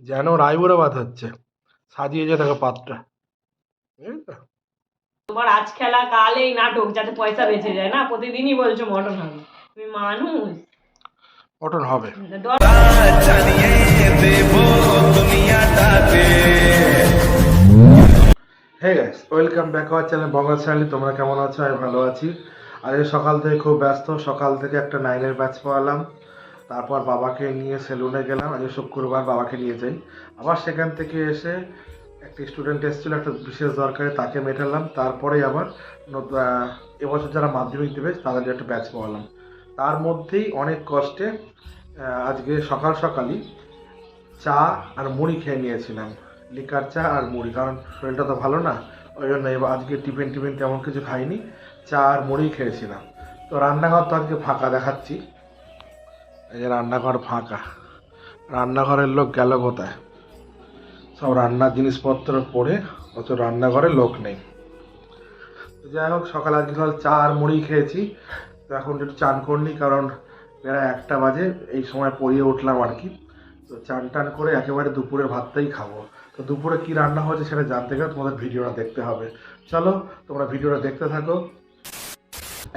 যেন রায়পুরা ভাত হচ্ছে, সাজিয়েছে দেখো পাতটা, বুঝলি তো? তোমার আজ খেলা কাল এই নাটক, যাতে পয়সা বেঁচে যায় না। প্রতিদিনই বলছো মটন হবে, তুমি মানুষ? মটন হবে। Hey guys, welcome back our channel Bangal channel. তোমরা কেমন আছো? আমি ভালো আছি। আজকে সকাল থেকে খুব ব্যস্ত। সকাল থেকে একটা 9-এর ব্যাচ পড়ালাম, তারপর বাবাকে নিয়ে সেলুনে গেলাম। আজকে শুক্রবার, বাবাকে নিয়ে যাই। আবার সেখান থেকে এসে একটা স্টুডেন্ট এসেছিলো একটা বিশেষ দরকারে, তাকে মেটালাম। তারপরেই আবার এবছর যারা মাধ্যমিক দেবে তাদের একটা ব্যাচ পড়ালাম। তার মধ্যেই অনেক কষ্টে আজকে সকাল সকালই চা আর মুড়ি খেয়ে নিয়েছিলাম, লিকার চা আর মুড়ি, কারণ শরীরটা তো ভালো না। ওই জন্য এবার আজকে টিফিন তেমন কিছু খাইনি, চা আর মুড়ি খেয়েছিলাম। তো রান্নাঘর তো আজকে ফাঁকা দেখাচ্ছি, এই যে রান্নাঘর ফাঁকা। রান্নাঘরের লোক গেল কোথায়? সব রান্নার জিনিসপত্র পড়ে, অত রান্নাঘরে লোক নেই। তো যাই হোক, সকালে আজকে সকাল চা আর মুড়ি খেয়েছি। তো এখন একটু চান করনি, কারণ প্রায় 1টা বাজে, এই সময় পড়িয়ে উঠলাম আর কি। তো চান টান করে একেবারে দুপুরের ভাতটাই খাবো। তো দুপুরে কি রান্না হয়েছে সেটা জানতে গেলে তোমাদের ভিডিওটা দেখতে হবে। চলো তোমরা ভিডিওটা দেখতে থাকো।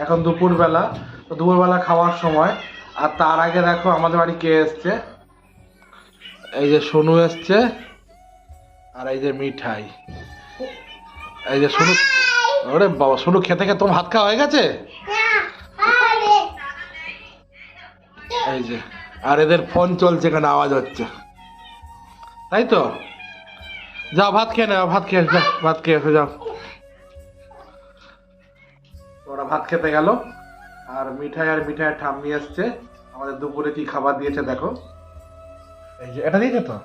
এখন দুপুরবেলা, তো দুপুরবেলা খাওয়ার সময়। আর তার আগে দেখো আমাদের বাড়ি কে এসছে। এই যে সোনু এসছে, আর এই যে মিঠাই। এই যে সোনু, ওরে বাবা, সোনু খেতে খেতে তোমার ভাত খাওয়া হয়ে গেছে? এই যে, আর এদের ফোন চলছে, এখানে আওয়াজ হচ্ছে, তাই তো? যাও ভাত খেয়ে নাও, ভাত খেয়ে যাও, ভাত খেয়ে এসে যাও। ওরা ভাত খেতে গেল। আর মিঠাইয়ের ঠাম্মি এসছে। আমাদের দুপুরে কি খাবার দিয়েছে দেখো। এই যে এটা দিয়েছে তো,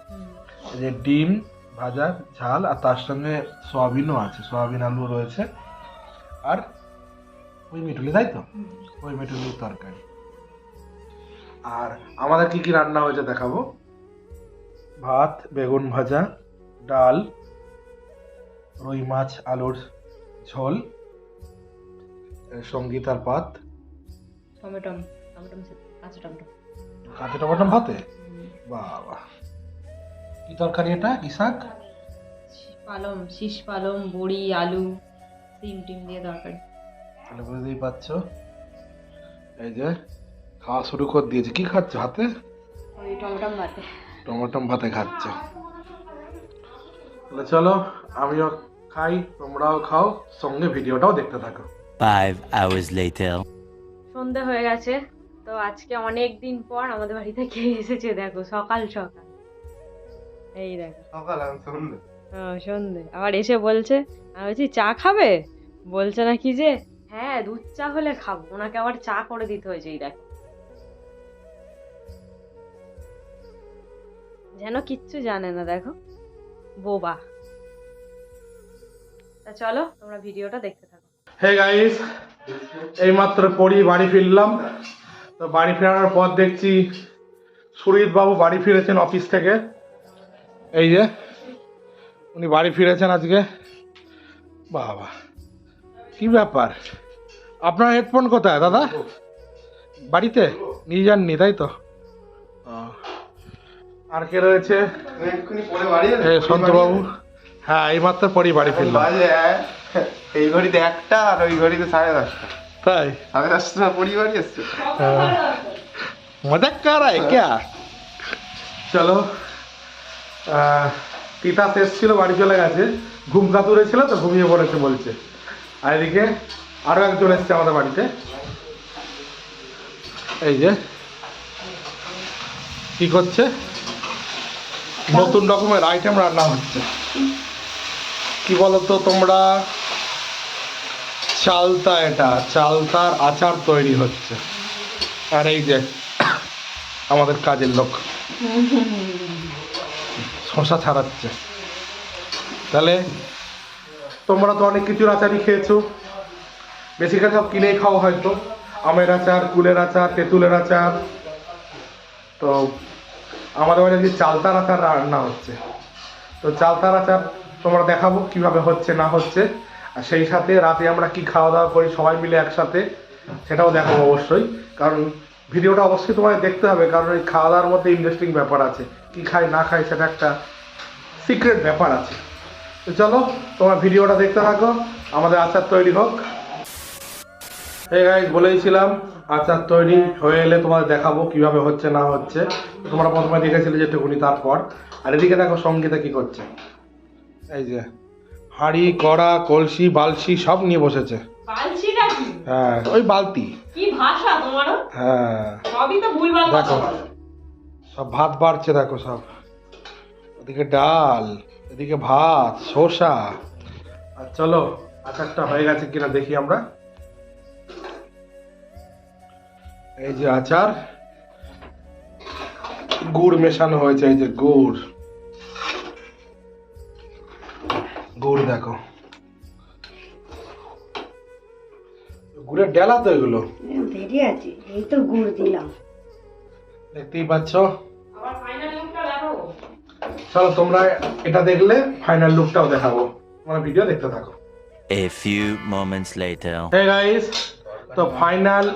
এই যে ডিম ভাজা ঝাল, আর তার সঙ্গে সয়াবিনও আছে, সয়াবিন আলু রয়েছে। আর ওই মিঠুলি, তাই তো? ওই মিঠুলির তরকারি। আর আমাদের কি কি রান্না হয়েছে দেখাবো। ভাত, বেগুন ভাজা, ডাল, রুই মাছ আলুর ঝোল, সঙ্গীতার পাত, টমেটো, কাঁচা টমেটো, কাঁচা টমেটো ভাতে। বাবা, কি তরকারি এটা? কি শাক? পালং, শীষ পালং, বড়ি, আলু, ডিম দিয়ে তরকারি। তাহলে বুঝতেই পারছো। এই যে খাওয়া শুরু করে দিয়েছে। কি খাচ্ছ হাতে? ওই টমেটো ভাতে। টমেটো ভাতে খাচ্ছ? তাহলে চলো আমিও খাই, তোমরাও খাও, সঙ্গে ভিডিওটাও দেখতে থাকো। 5 hours later. সন্ধে হয়ে গেছে। তো আজকে অনেক দিন পর আমাদের বাড়িতে কে এসেছে দেখো, সকাল সকাল। এই দেখো, সকাল আর সন্ধ্যে। সন্ধে আবার এসে বলছে, আমি বলছি চা খাবে, বলছে নাকি যে হ্যাঁ দুধ চা হলে খাবো। ওনাকে আবার চা করে দিতে হয়েছে। এই দেখো, যেন কিচ্ছু জানে না, দেখো বোবা। তা চলো তোমরা ভিডিওটা দেখতে থাকো। হে গাইস, এইমাত্র পড়ি বাড়ি ফিরলাম। তো বাড়ি ফেরানোর পর দেখছি সুরিত বাবু বাড়ি ফিরেছেন অফিস থেকে। এই যে উনি বাড়ি ফিরেছেন আজকে। বাবা, কি ব্যাপার? আপনার হেডফোন কোথায় দাদা? বাড়িতে নিয়ে যাননি, তাই তো? আর কে রয়েছে? সন্তবাবু। হ্যাঁ, এইমাত্র পরই বাড়ি ফিরলাম। এই ঘড়িতে 1টা আর ওই ঘড়িতে 10:30টা। তাই 10:30 পরি বাড়ি আসছে। মজা কর রা হ্যায় ক্যা? চলো, তিতাস এসেছিল, বাড়ি চলে গেছে। ঘুম কাতুরে ছিল তো, ঘুমিয়ে পড়েছে বলছে। আর এদিকে আরো একজন এসছে আমাদের বাড়িতে। এই যে কি করছে, নতুন রকমের আইটেম রান্না হচ্ছে। কি বলতো তোমরা? চালতা, এটা চালতার আচার তৈরি হচ্ছে। আর এই যে আমাদের কাজের লোক শশা ছাড়াচ্ছে। তাহলে তোমরা তো অনেক কিছুর আচারই খেয়েছো, বেশিরভাগ সব কিনেই খাও হয়তো। আমের আচার, কুলের আচার, তেঁতুলের আচার। তো আমাদের বাড়ি যে চালতার আচার রান্না হচ্ছে। তো চালতার আচার তোমরা দেখাবো কিভাবে হচ্ছে না হচ্ছে। আর সেই সাথে রাতে আমরা কি খাওয়া দাওয়া করি সবাই মিলে একসাথে, সেটাও দেখাবো অবশ্যই। কারণ ভিডিওটা অবশ্যই তোমায় দেখতে হবে, কারণ এই খাওয়া দাওয়ার মধ্যে ইন্টারেস্টিং ব্যাপার আছে। কি খাই না খাই সেটা একটা সিক্রেট ব্যাপার আছে। তো চলো তোমার ভিডিওটা দেখতে থাকো, আমাদের আচার তৈরি হোক। এই গাইস, বলেইছিলাম আচার তৈরি হয়ে এলে তোমাদের দেখাবো কিভাবে হচ্ছে না হচ্ছে। তো তোমরা প্রথমে দেখেছিলে যেটুকুনি, তারপর আর এদিকে দেখো সঙ্গীতা কি করছে। এই যে হাঁড়ি কড়া কলসি বালসি সব নিয়ে বসেছে। বালছিটা কি? হ্যাঁ, ওই বালতি। কি ভাষা তোমার? হ্যাঁ সবই তো ভুলভাল কথা দেখো, বলো। সব ভাত বাড়ছে দেখো, সব ওদিকে ডাল, এদিকে ভাত, শসা। আর চলো আচারটা হয়ে গেছে কিনা দেখি আমরা। এই যে আচার, গুড় মেশানো হয়েছে। এই যে গুড়, গুড় দেখো, গুড়ের ডেলা তো এগুলো, দেরি আছে, এই তো গুড় দিলাম। দেখতেই পাচ্ছ। আবার ফাইনাল লুকটা দেখো। চলো তোমরা এটা দেখলে ফাইনাল লুকটাও দেখাবো, তোমরা ভিডিও দেখতে থাকো। A few moments later. Hey guys, তো ফাইনাল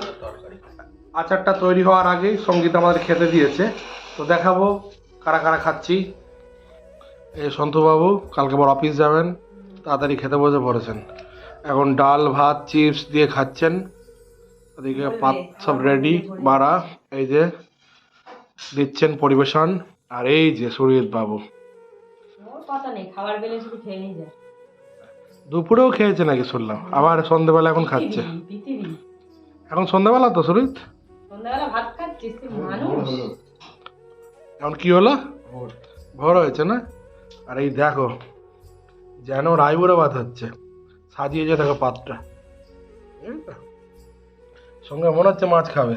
আচারটা তৈরি হওয়ার আগেই সঙ্গীত আমাদের খেতে দিয়েছে। তো দেখাবো কারা কারা খাচ্ছি। এই সন্তুবাবু কালকে বড় অফিস যাবেন, তাড়াতাড়ি খেতে বসে পড়েছেন। এখন ডাল ভাত চিপস দিয়ে খাচ্ছেন। ওদিকে পাত সব রেডি বাড়া, এই যে দিচ্ছেন পরিবেশন। আর এই যে সুরিত বাবু ওর কথা নেই, খাবার বেলে শুধু খেয়ে নিয়ে যায়। দুপুরেও খেয়েছে নাকি শুনলাম, আবার সন্ধ্যেবেলা এখন খাচ্ছে। পৃথিবী এখন সন্ধ্যাবেলা তো সুরিত, সন্ধ্যাবেলা ভাত খাচ্ছিস তুই মানুষ? এখন কি হলো, ভোর হয়েছে না? আর এই দেখো যেন রায়পুরে ভাত হচ্ছে, সাজিয়েছে দেখো পাতটা, সঙ্গে মনে হচ্ছে মাছ খাবে।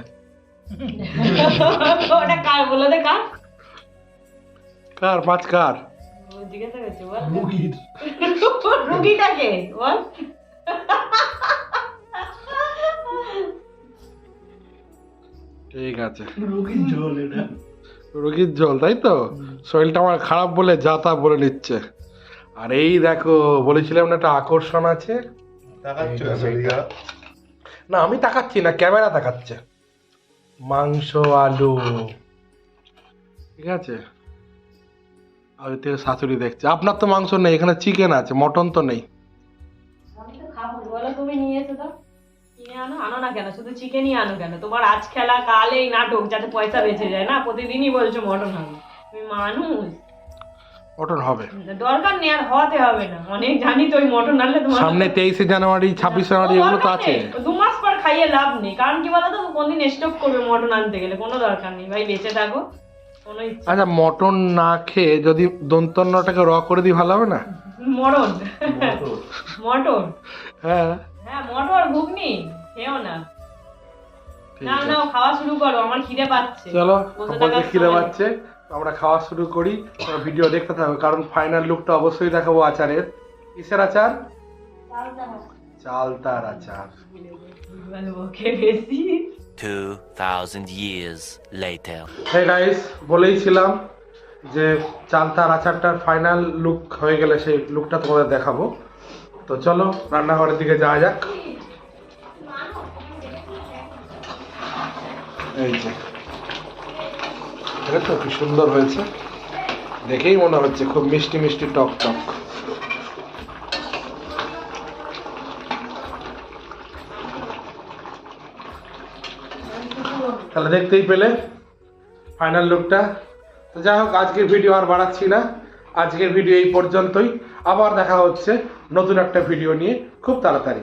ওটা কার বলে দে, কার? কার মাছ কার? ও জিজ্ঞাসা করছে, বল রুগীটাকে বল। ঠিক আছে, রুগীর ঝোল তাই তো। শরীরটা আমার খারাপ বলে যা তা বলে নিচ্ছে। আর এই দেখো বলেছিলাম না একটা আকর্ষণ আছে। না আমি তাকাচ্ছি না, ক্যামেরা তাকাচ্ছে। মাংস আলু, ঠিক আছে। আর ওই থেকে শাশুড়ি দেখছে। আপনার তো মাংস নেই, এখানে চিকেন আছে, মটন তো নেই। আমি তো খাবো, বলো তুমি নিয়ে এসো তো। কিনে আনো, আনো না কেন, শুধু চিকেনই আনো কেন? তোমার আজ খেলা কাল এই নাটক, যাতে পয়সা বেঁচে যায় না। প্রতিদিনই বলছো মটন হবে, তুমি মানুষ? মটন হবে, দরকার নেই, আর হওয়াতে হবে না। অনেক জানি তো, ওই মটন আনলে তোমার সামনে 23শে জানুয়ারি 26 জানুয়ারি এগুলো তো আছে। 2 মাস পর খাইয়ে লাভ নেই, কারণ কি বলতো, কোনদিন স্টক করবে মটন আনতে গেলে। কোনো দরকার নেই ভাই, বেঁচে থাকো, কোনো ইচ্ছা। আচ্ছা মটন না খেয়ে যদি দন্তন্নটাকে র করে দিই ভালো হবে না? মটন মটন, হ্যাঁ হ্যাঁ মটর ঘুগনি খেও না। ঠিক না আছে। না, খাওয়া শুরু করো, আমার খিদে পাচ্ছে। চলো বসে আমাদের থাকার খিদে সময় নেই। পাচ্ছে, আমরা খাওয়া শুরু করি। তোমরা ভিডিও দেখতে থাকো, কারণ ফাইনাল লুকটা অবশ্যই দেখাবো আচারের। কিসের আচার? চালতার আচার। ভালো বকে বেশি। 2000 years later. হ্যাঁ গাইস, বলেইছিলাম যে চালতার আচারটার ফাইনাল লুক হয়ে গেলে সেই লুকটা তোমাদের দেখাবো। তো চলো রান্নাঘরের দিকে যাওয়া যাক। এই যে এটা তো কি সুন্দর হয়েছে, দেখেই মনে হচ্ছে খুব মিষ্টি মিষ্টি টক টক। তাহলে দেখতেই পেলে ফাইনাল লুকটা। তো যাই হোক, আজকের ভিডিও আর বাড়াচ্ছি না, আজকের ভিডিও এই পর্যন্তই। আবার দেখা হচ্ছে নতুন একটা ভিডিও নিয়ে খুব তাড়াতাড়ি।